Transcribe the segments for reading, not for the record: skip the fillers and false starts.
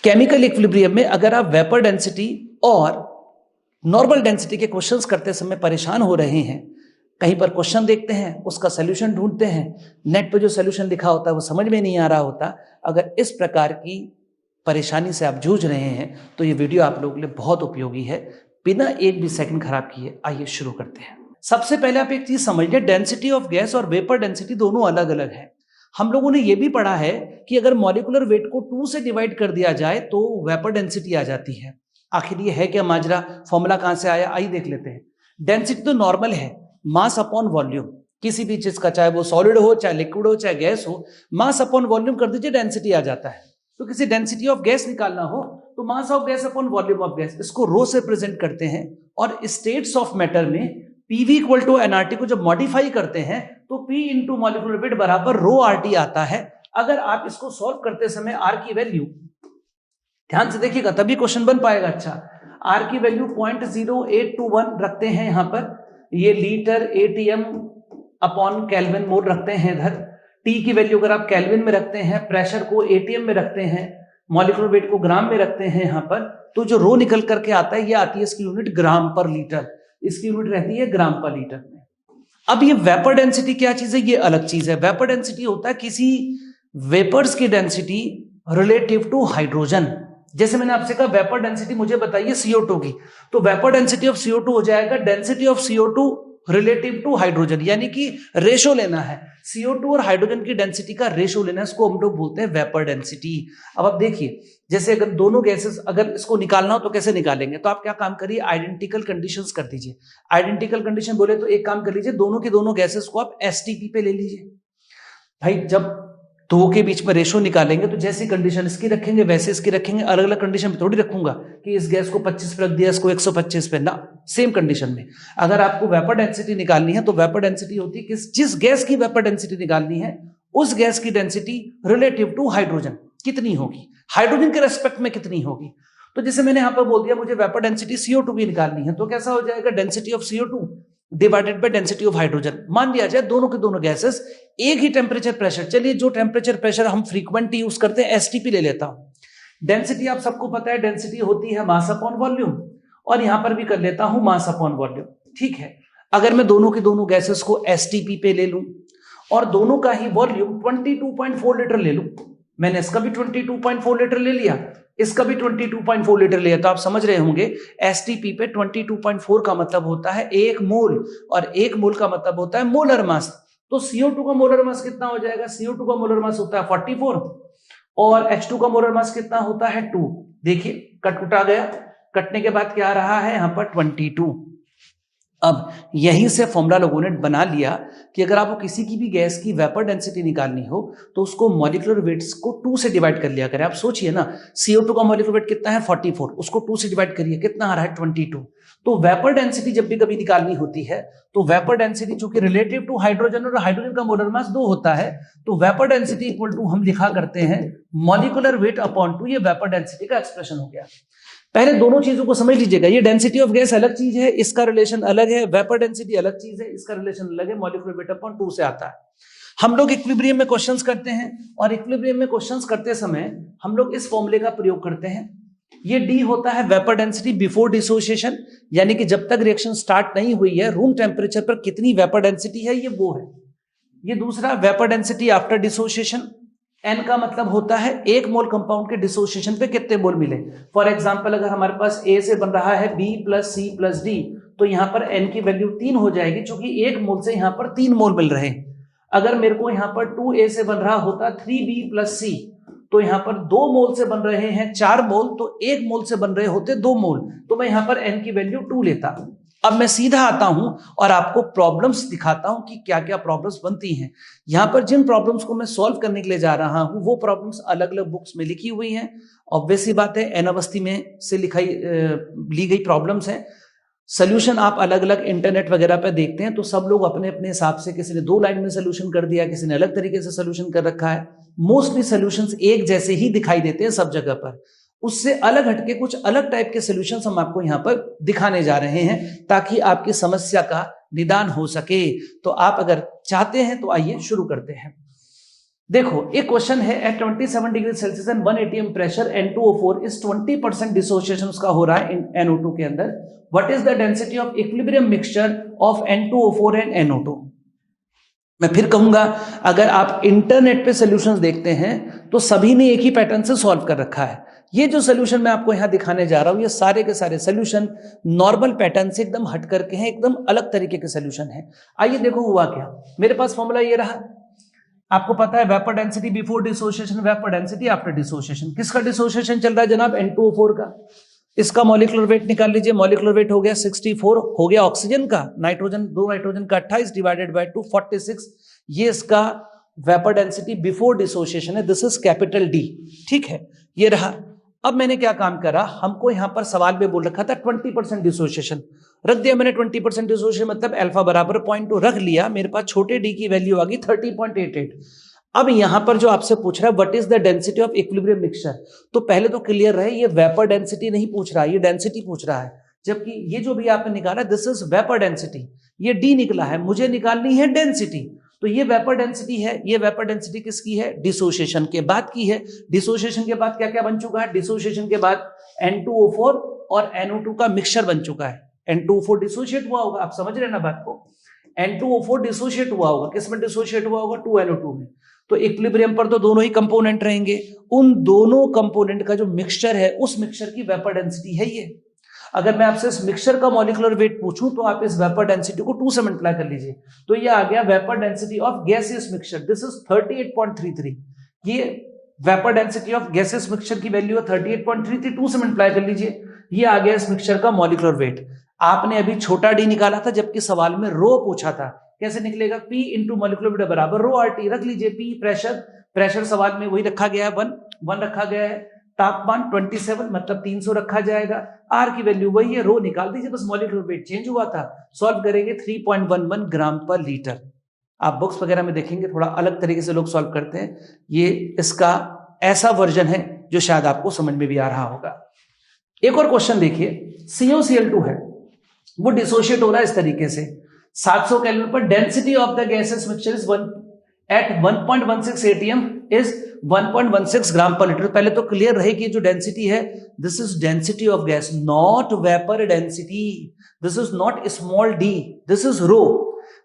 Chemical equilibrium में अगर आप वेपर डेंसिटी और नॉर्मल डेंसिटी के क्वेश्चंस करते समय परेशान हो रहे हैं, कहीं पर क्वेश्चन देखते हैं, उसका सॉल्यूशन ढूंढते हैं, नेट पे जो सॉल्यूशन लिखा होता है वो समझ में नहीं आ रहा होता, अगर इस प्रकार की परेशानी से आप जूझ रहे हैं तो ये वीडियो आप लोगों के लिए बहुत उपयोगी है। बिना एक भी सेकंड खराब किए आइए शुरू करते हैं। सबसे पहले आप एक चीज समझिए, डेंसिटी ऑफ गैस और वेपर डेंसिटी दोनों अलग अलग है। हम लोगों ने ये भी पढ़ा है कि अगर मॉलिक्यूलर वेट को 2 से डिवाइड कर दिया जाए तो वेपर डेंसिटी आ जाती है। आखिर ये है क्या माजरा, फॉर्मूला कहां से आया, आइए देख लेते हैं। डेंसिटी तो नॉर्मल है, मास अपॉन वॉल्यूम, किसी भी चीज का, चाहे वो सॉलिड हो, चाहे लिक्विड हो, चाहे गैस हो, मास अपॉन वॉल्यूम कर दीजिए, डेंसिटी आ जाता है। तो किसी डेंसिटी ऑफ गैस निकालना हो तो mass of gas upon volume of gas, इसको रो से प्रेजेंट करते हैं। और स्टेट्स ऑफ मैटर में पीवी इक्वल टू एनआरटी को जब मॉडिफाई करते हैं तो पी इंटू मॉलिक्यूलर वेट बराबर रो आरटी आता है। अगर आप इसको सॉल्व करते समय आर की वैल्यू ध्यान से देखिएगा तभी क्वेश्चन बन पाएगा। अच्छा, आर की वैल्यू 0.0821 रखते हैं यहां पर, ये लीटर एटीएम अपॉन केल्विन मोल रखते हैं इधर। टी की वैल्यू अगर आप केल्विन में रखते हैं, प्रेशर को एटीएम में रखते हैं, मॉलिक्यूलर वेट को ग्राम में रखते हैं यहां पर, तो जो रो निकल करके आता है ये आती है इसकी यूनिट ग्राम पर लीटर, इसकी यूनिट रहती है ग्राम पर लीटर में। अब ये वेपर डेंसिटी क्या चीज है, ये अलग चीज है। वेपर डेंसिटी होता है किसी वेपर्स की डेंसिटी रिलेटिव टू हाइड्रोजन। जैसे मैंने आपसे कहा वेपर डेंसिटी मुझे बताइए CO2 की, तो वेपर डेंसिटी ऑफ CO2 हो जाएगा density of CO2 relative to hydrogen, यानी कि रेशो लेना है, CO2 और हाइड्रोजन की डेंसिटी का रेशो लेना है, इसको हम लोग बोलते हैं वेपर डेंसिटी। अब आप देखिए, जैसे अगर दोनों गैसेस अगर इसको निकालना हो तो कैसे निकालेंगे, तो आप क्या काम करिए, आइडेंटिकल कंडीशंस कर दीजिए। आइडेंटिकल कंडीशन बोले तो एक काम कर लीजिए, दोनों की दोनों गैसेस को आप STP पे ले लीजिए। भाई जब दो के बीच में रेशो निकालेंगे तो जैसी कंडीशन इसकी रखेंगे वैसे इसकी रखेंगे, अलग अलग कंडीशन पे थोड़ी रखूंगा कि इस गैस को 25 पे रख दिया, इसको 125 पे ना, सेम कंडीशन में। अगर आपको वेपर डेंसिटी निकालनी है तो वेपर डेंसिटी होती है कि जिस गैस की वेपर डेंसिटी निकालनी है उस गैस की डेंसिटी रिलेटिव टू हाइड्रोजन कितनी होगी, हाइड्रोजन के रेस्पेक्ट में कितनी होगी। तो जैसे मैंने यहां पर बोल दिया मुझे वेपर डेंसिटी CO2 की निकालनी है, तो कैसा हो जाएगा, density of CO2 divided by density of hydrogen. मान लिया जाए दोनों के दोनों गैसेस एक ही टेम्परेचर प्रेशर, चलिए जो टेम्परेचर प्रेशर हम फ्रीक्वेंट यूज करते हैं STP ले लेता हूं। डेंसिटी आप सबको पता है, डेंसिटी होती है मास अपॉन वॉल्यूम, और यहां पर भी कर लेता हूं मास अपॉन वॉल्यूम। ठीक है, अगर मैं दोनों के दोनों गैसेस को STP पे ले लूं और दोनों का ही वॉल्यूम 22.4 लीटर ले लूं, मैंने इसका भी 22.4 लीटर ले लिया, इसका भी 22.4 लीटर लिया, तो आप समझ रहे होंगे STP पे 22.4 का मतलब होता है 1 मोल, और 1 मोल का मतलब होता है मोलर मास। तो CO2 का मोलर मास कितना हो जाएगा, CO2 का मोलर मास होता है 44 और H2 का मोलर मास कितना होता है 2। देखिए कट उठा गया, कटने के बाद क्या आ रहा है यहां पर 22। अब यहीं से फॉर्मूला लोगों ने बना लिया कि अगर आपको किसी की भी गैस की वेपर डेंसिटी निकालनी हो तो उसको मॉलिक्यूलर वेट्स को 2 से डिवाइड कर लिया करें। आप सोचिए ना, CO2 का मॉलिक्यूलर वेट कितना है 44, उसको 2 से डिवाइड करिए, कितना आ रहा है 22। तो वेपर डेंसिटी जब भी कभी निकालनी होती है तो वेपर डेंसिटी जो कि रिलेटिव टू हाइड्रोजन, और हाइड्रोजन का मोलर मास 2 होता है, तो वेपर डेंसिटी इक्वल टू हम लिखा करते हैं मॉलिक्यूलर वेट अपॉन 2, ये वेपर डेंसिटी का एक्सप्रेशन हो गया। पहले दोनों चीजों को समझ लीजिएगा, ये डेंसिटी ऑफ गैस अलग चीज है, इसका रिलेशन अलग है, वेपर डेंसिटी अलग चीज है, इसका रिलेशन अलग है, मॉलिक्यूलर वेट अपॉन 2 से आता है। हम लोग इक्विलिब्रियम में क्वेश्चंस करते हैं, और इक्विलिब्रियम में क्वेश्चंस करते समय हम लोग इस फॉर्मूले का प्रयोग करते हैं। ये D होता है वेपर डेंसिटी बिफोर डिसोसिएशन, यानी कि जब तक रिएक्शन स्टार्ट नहीं हुई है रूम टेम्परेचर पर कितनी वेपर डेंसिटी है, ये वो है। ये दूसरा vapour density after dissociation, N का मतलब होता है 1 मोल कंपाउंड के डिसोसिएशन पे कितने मोल मिले। फॉर एग्जांपल अगर हमारे पास A से बन रहा है B plus C plus D, तो यहां पर N की वैल्यू 3 हो जाएगी, क्योंकि 1 मोल से यहां पर 3 मोल मिल रहे हैं। अगर मेरे को यहां पर 2A से बन रहा होता 3B प्लस C, तो यहां पर 2 मोल से बन रहे हैं 4 मोल, तो 1 मोल से बन रहे होते 2 मोल, तो मैं यहां पर N की वैल्यू 2 लेता। अब मैं सीधा आता हूं और आपको प्रॉब्लम्स दिखाता हूं कि क्या क्या प्रॉब्लम्स बनती हैं। यहां पर जिन प्रॉब्लम्स को मैं सॉल्व करने के लिए जा रहा हूं वो प्रॉब्लम्स अलग अलग बुक्स में लिखी हुई हैं। ऑब्वियस सी बात है, एन अवस्थी में से ली गई प्रॉब्लम्स हैं। सोल्यूशन आप अलग अलग इंटरनेट वगैरह पे देखते हैं तो सब लोग अपने अपने हिसाब से, किसी ने 2 लाइन में सोल्यूशन कर दिया, किसी ने अलग तरीके से सोल्यूशन कर रखा है। मोस्टली सोल्यूशंस एक जैसे ही दिखाई देते हैं सब जगह पर, उससे अलग हटके कुछ अलग टाइप के सॉल्यूशंस हम आपको यहाँ पर दिखाने जा रहे हैं ताकि आपकी समस्या का निदान हो सके। तो आप अगर चाहते हैं तो आइए शुरू करते हैं। देखो एक क्वेश्चन है, at 27 degree Celsius and 1 atm pressure N2O4 is 20% dissociation उसका हो रहा है इन NO2 के अंदर। What is the density of equilibrium mixture of N2O4 and NO2? मैं फिर कहूंगा, अगर आप इंटरनेट पे सॉल्यूशंस देखते हैं तो सभी ने एक ही पैटर्न से सॉल्व कर रखा है। ये जो सॉल्यूशन मैं आपको यहां दिखाने जा रहा हूं, ये सारे के सारे सॉल्यूशन नॉर्मल पैटर्न से एकदम हट करके हैं, एकदम अलग तरीके के सॉल्यूशन है। आइए देखो हुआ क्या। मेरे पास फॉर्मूला ये रहा, आपको पता है vapour density before dissociation, vapour density after dissociation. किसका डिसोसिएशन चल रहा है जनाब? N2O4 का। इसका मॉलिक्यूलर वेट निकाल लीजिए, मॉलिक्यूलर वेट हो गया 64, हो गया ऑक्सीजन का, नाइट्रोजन, दो नाइट्रोजन का 28 डिवाइडेड बाय 2 46। ये इसका वेपर डेंसिटी बिफोर डिसोसिएशन है, दिस इज कैपिटल D। ठीक है, ये रहा। अब मैंने क्या काम करा, हमको यहां पर सवाल में बोल रखा था 20% डिसोसिएशन, रख दिया मैंने 20% डिसोसिएशन, मतलब अल्फा बराबर 0.2 रख लिया। मेरे पास छोटे d की वैल्यू आ गई 30.88। अब यहां पर जो आपसे पूछ रहा है what is the density of equilibrium mixture, तो पहले तो क्लियर रहे, ये वेपर डेंसिटी नहीं पूछ रहा है, ये डेंसिटी पूछ रहा है। जबकि ये जो भी आपने निकाला दिस इज वेपर डेंसिटी, ये d निकला है, मुझे निकालनी है डेंसिटी। तो ये वेपर डेंसिटी है, ये वेपर डेंसिटी किसकी है? डिसोसिएशन के बाद की है। डिसोसिएशन के बाद क्या क्या बन चुका है? डिसोसिएशन के बाद N2O4 और NO2 का मिक्सचर बन चुका है। N2O4 डिसोशिएट हुआ होगा, आप समझ रहे ना बात को। N2O4 डिसोशिएट हुआ होगा, किस में डिसोशिएट हुआ होगा? 2NO2 में। तो इक्विलिब्रियम पर तो दोनों ही कंपोनेंट रहेंगे, उन दोनों कंपोनेंट का जो मिक्सचर है, उस मिक्सचर की वेपर डेंसिटी है ये। अगर मैं आपसे इस मिक्सचर का मॉलिक्यूलर वेट पूछूं तो आप इस वेपर डेंसिटी को 2 से मल्टीप्लाई कर लीजिए, तो ये आ गया vapour density of gaseous mixture, this is 38.33। ये vapour density of gaseous mixture की वैल्यू है 38.33, 2 से मल्टीप्लाई कर लीजिए, ये आ गया इस मिक्सचर का मॉलिक्यूलर वेट। आपने अभी छोटा d निकाला था, जबकि सवाल में रो पूछा था। कैसे निकलेगा? P इंटू मॉलिक्यूलर वेट बराबर रो RT, रख लीजिए। P प्रेशर, प्रेशर सवाल में वही रखा गया है, 1 रखा गया है। तापमान 27 मतलब 300 रखा जाएगा। R की वैल्यू वही है, रो निकाल दीजिए, बस मॉलिक्यूलर वेट चेंज हुआ था। सॉल्व करेंगे 3.11 ग्राम पर लीटर। आप बुक्स वगैरह में देखेंगे थोड़ा अलग तरीके से लोग सॉल्व करते हैं, ये इसका ऐसा वर्जन है जो शायद आपको समझ में भी आ रहा होगा। एक और क्वेश्चन देखिए, COCl2 है, वो डिसोशिएट हो रहा है इस तरीके से 700 केल्विन पर। Density of the gases mixture is 1 at 1.16 atm is 1.16 gram per litre. पहले तो क्लियर रहे कि जो डेंसिटी है, this is density of gas, not vapour density. This is not small d, this is rho.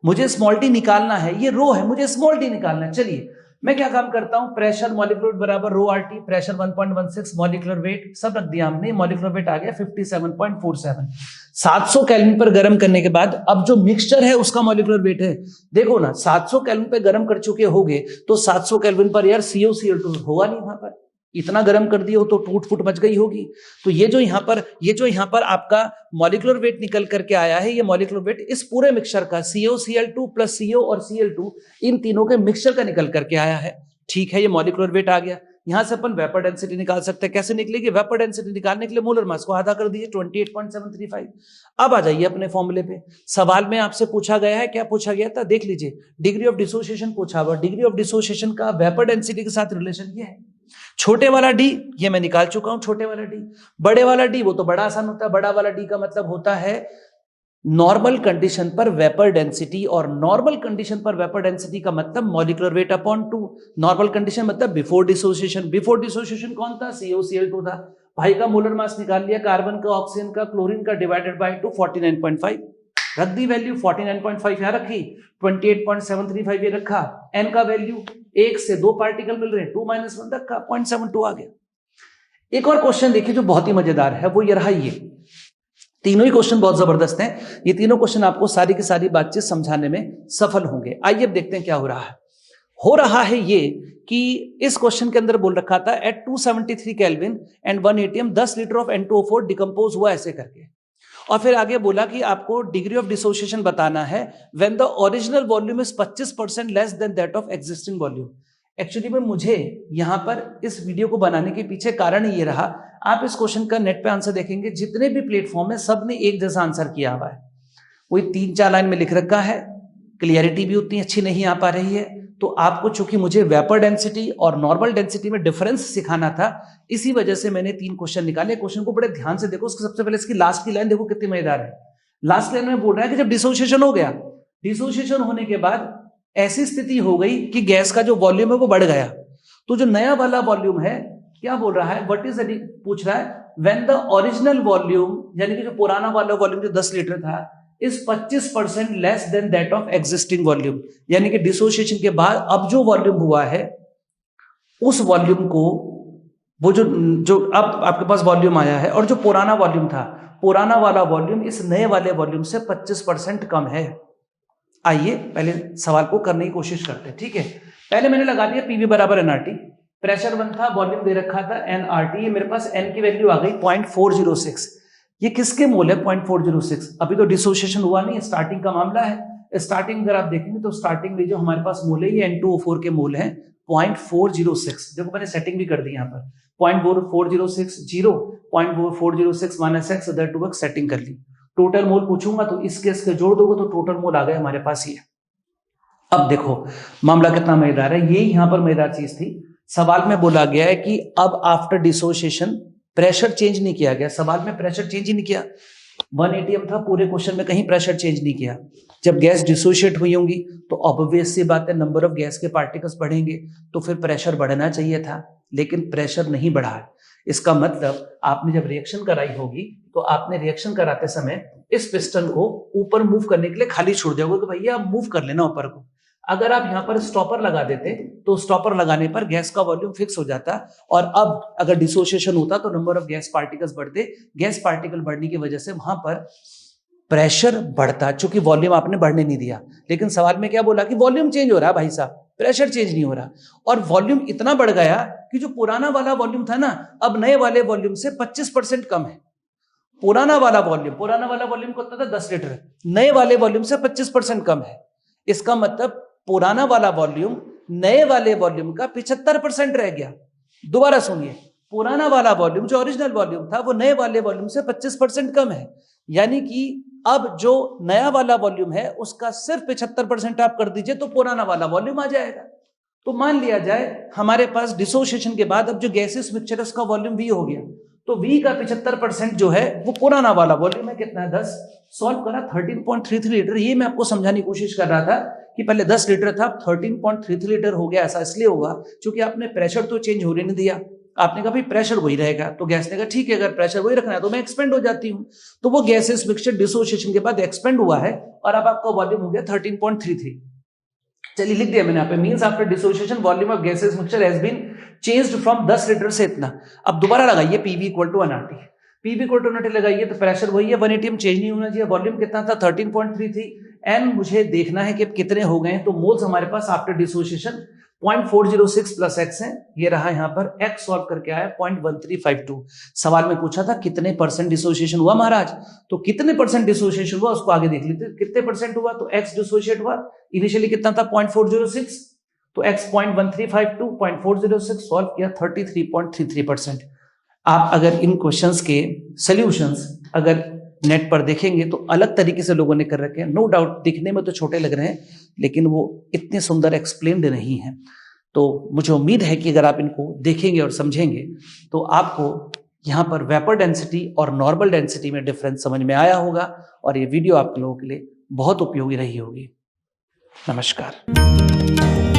मुझे small d निकालना है, ये रो है, मुझे स्मॉल d निकालना है। चलिए मैं क्या काम करता हूं, प्रेशर मॉलिक्यूलर वेट बराबर रो RT, प्रेशर 1.16, मॉलिक्यूलर वेट सब रख दिया हमने, मॉलिक्यूलर वेट आ गया 57.47। 700 केल्विन पर गर्म करने के बाद अब जो मिक्सचर है उसका मॉलिक्यूलर वेट है, देखो ना 700 केल्विन पे गर्म कर चुके होगे तो 700 केल्विन पर यार COCl2 होगा नहीं, वहां पर इतना गर्म कर दिया हो तो टूट फूट मच गई होगी। तो ये जो यहाँ पर आपका मॉलिक्यूलर वेट निकल करके आया है, ये मॉलिक्यूलर वेट इस पूरे मिक्सचर का COCl2 प्लस CO और Cl2 इन तीनों के मिक्सचर का निकल करके आया है। ठीक है, ये मॉलिक्यूलर वेट आ गया। यहां से अपन वेपर डेंसिटी निकाल सकते हैं। कैसे निकलेगी? वेपर डेंसिटी निकालने के लिए मोलर मास को आधा कर दीजिए, 28.735। अब आ जाइए अपने फॉर्मूले पे। सवाल में आपसे पूछा गया है, क्या पूछा गया था देख लीजिए, डिग्री ऑफ डिसोसिएशन पूछा हुआ। डिग्री ऑफ डिसोसिएशन का वेपर डेंसिटी के साथ रिलेशन ये है। छोटे वाला d ये मैं निकाल चुका हूं, छोटे वाला d। बड़े वाला d वो तो बड़ा आसान होता है, बड़ा वाला d का मतलब होता है नॉर्मल कंडीशन पर वेपर डेंसिटी, और नॉर्मल कंडीशन पर वेपर डेंसिटी का मतलब molecular weight upon 2। Normal condition मतलब बिफोर डिसोसिएशन, बिफोर डिसोसिएशन कौन था? COCl2 था। भाई का मोलर मास निकाल लिया, कार्बन का, ऑक्सीजन का, क्लोरीन का डिवाइडेड बाय 2, 49.5 रख दी वैल्यू, 49.5 यहां रखी, 28.735 ये रखा। n का वैल्यू 1 से 2 पार्टिकल मिल रहे हैं, 2 - 1 रखा, 0.72 आ गया। एक और क्वेश्चन देखिए जो बहुत ही मजेदार है, वो ये रहा। ये तीनों ही क्वेश्चन बहुत जबरदस्त हैं। ये तीनों क्वेश्चन आपको सारी की सारी बातचीत समझाने में सफल होंगे। आइए अब देखते हैं क्या हो रहा है। हो रहा है ये कि इस क्वेश्चन के अंदर बोल रखा था at 273 kelvin and 1 atm 10 litre of N2O4 decompose हुआ ऐसे करके, और फिर आगे बोला कि आपको डिग्री ऑफ डिसोसिएशन बताना है when the original volume is 25% less than that of existing volume. Actually में मुझे यहां पर इस वीडियो को बनाने के पीछे कारण ये रहा, आप इस क्वेश्चन का नेट पे आंसर देखेंगे, जितने भी प्लेटफॉर्म है सब ने एक जैसा आंसर किया हुआ है। वही 3-4 लाइन में लिख रखा है, क्लियरिटी भी उतनी अच्छी नहीं आ पा रही है। तो आपको चूंकि मुझे वेपर डेंसिटी और नॉर्मल डेंसिटी में डिफरेंस सिखाना था, इसी वजह से मैंने 3 क्वेश्चन निकाले। क्वेश्चन को बड़े ध्यान से देखो। सबसे पहले इसकी लास्ट की लाइन देखो कितनी मजेदार है। लास्ट लाइन में बोल रहा है कि जब डिसोसिएशन हो गया, डिसोसिएशन होने के बाद ऐसी स्थिति हो गई कि गैस का जो वॉल्यूम है वो बढ़ गया, तो जो नया वाला वॉल्यूम है क्या बोल रहा है, व्हाट इज पूछ रहा है, व्हेन द ओरिजिनल वॉल्यूम यानी कि जो पुराना वाला वॉल्यूम जो 10 लीटर था is 25% less than that of existing volume, यानी कि डिसोसिएशन के बाद अब जो वॉल्यूम हुआ है उस वॉल्यूम को, वो जो अब आपके पास वॉल्यूम आया है और जो पुराना वॉल्यूम था, पुराना वाला वॉल्यूम इस नए वाले वॉल्यूम से 25% कम है। आइए पहले सवाल को करने की कोशिश करते हैं, ठीक है। पहले मैंने लगा दिया पीवी बराबर एनआरटी, प्रेशर 1 था, वॉल्यूम दे रखा था एनआरटी, मेरे पास एन की वैल्यू आ गई 0.406। ये किसके मोल है 0.406? अभी तो डिसोसिएशन हुआ नहीं, स्टार्टिंग का मामला है। स्टार्टिंग अगर आप देखेंगे तो स्टार्टिंग में जो हमारे पास मोल है ये N2O4 के मोल है 0.406। देखो मैंने सेटिंग भी कर दी यहाँ पर 0.406 0 0.406 minus x other two x setting कर ली। टोटल मोल पूछूंगा तो इसके इसके जोड़ दोगे तो टोटल मोल आ गए हमारे पास ये। अब देखो मामला कितना मजेदार है, ये यहाँ पर मजेदार चीज थी। सवाल में बोला गया है कि अब आफ्टर डिसोसिएशन प्रेशर चेंज नहीं किया गया, सवाल में प्रेशर चेंज ही नहीं किया। 1 atm था, पूरे क्वेश्चन में कहीं प्रेशर चेंज नहीं किया। जब गैस डिसोशिएट हुई होंगी तो ऑब्वियस सी बात है नंबर ऑफ गैस के पार्टिकल्स बढ़ेंगे, तो फिर प्रेशर बढ़ना चाहिए था, लेकिन प्रेशर नहीं बढ़ा है। इसका मतलब आपने जब रिएक्शन कराई होगी तो आपने रिएक्शन कराते समय इस पिस्टन को ऊपर मूव करने के लिए खाली छोड़ दिया होगा कि भैया आप मूव कर लेना ऊपर को। अगर आप यहाँ पर स्टॉपर लगा देते तो स्टॉपर लगाने पर गैस का वॉल्यूम फिक्स हो जाता, और अब अगर डिसोसिएशन होता तो नंबर ऑफ गैस पार्टिकल्स बढ़ते। गैस पार्टिकल बढ़ने की वजह से वहां पर प्रेशर बढ़ता, चूंकि वॉल्यूम आपने बढ़ने नहीं दिया। लेकिन सवाल में क्या बोला कि वॉल्यूम चेंज हो रहा है भाई साहब, प्रेशर चेंज नहीं हो रहा। और वॉल्यूम इतना बढ़ गया कि जो पुराना वाला वॉल्यूम था ना, अब नए वाले वॉल्यूम से 25% कम है। पुराना वाला वॉल्यूम कितना था 10 लीटर, नए वाले वॉल्यूम से 25% कम है। इसका मतलब पुराना वाला वॉल्यूम नए वाले वॉल्यूम का 75% रह गया। दोबारा सुनिए, पुराना वाला वॉल्यूम जो ओरिजिनल वॉल्यूम था वो नए वाले वॉल्यूम से 25% कम है, यानी कि अब जो नया वाला वॉल्यूम है उसका सिर्फ 75% आप कर दीजिए तो पुराना वाला वॉल्यूम आ जाएगा। तो मान लिया जाए हमारे पास डिसोसिएशन के बाद अब जो गैसेस मिक्सचर है उसका वॉल्यूम V हो गया, तो V का 75% जो है वो पुराना वाला वॉल्यूम है, कितना है 10। सॉल्व करा 13.33 लीटर। ये मैं आपको समझाने की कोशिश कर रहा था कि पहले 10 लीटर था, 13.33 लीटर हो गया। ऐसा इसलिए होगा क्योंकि आपने प्रेशर तो चेंज होने नहीं दिया, आपने कहा भाई प्रेशर वही रहेगा, तो गैस ने कहा ठीक है अगर प्रेशर वही रखना है तो मैं एक्सपेंड हो जाती हूँ। तो वो गैसेस मिक्सचर डिसोसिएशन के बाद एक्सपेंड हुआ है और अब आपका वॉल्यूम हो गया 13.33। चलिए लिख दिया मैंने यहाँ पे, means after dissociation volume of gases mixture has been changed from 10 litre से इतना। अब दोबारा लगाइए PV equal to nRT, PV equal to nRT लगाइए तो प्रेशर वही है 1 atm, चेंज नहीं होना चाहिए। वॉल्यूम कितना था 13.33, एन मुझे देखना है कि कितने हो गए। तो मोल्स हमारे पास आफ्टर डिसोसिएशन 0.406 प्लस एक्स है, ये रहा यहाँ पर एक्स सॉल्व करके आया 0.1352। सवाल में पूछा था कितने परसेंट डिसोसिएशन हुआ महाराज, तो कितने परसेंट डिसोसिएशन हुआ उसको आगे देख लेते। कितने परसेंट हुआ, तो एक्स डिसोसिएट हुआ, इनिशियली कितना था 0.406, तो एक्स 0.1352, 0.406 सॉल्व किया 33.33%। आप अगर इन क्वेश्चंस के सॉल्यूशंस अगर नेट पर देखेंगे तो अलग तरीके से लोगों ने कर रखे हैं। नो डाउट दिखने में तो छोटे लग रहे हैं लेकिन वो इतने सुंदर एक्सप्लेन्ड नहीं है। तो मुझे उम्मीद है कि अगर आप इनको देखेंगे और समझेंगे तो आपको यहाँ पर वेपर डेंसिटी और नॉर्मल डेंसिटी में डिफरेंस समझ में आया होगा और ये वीडियो आप लोगों के लिए बहुत उपयोगी रही होगी। नमस्कार।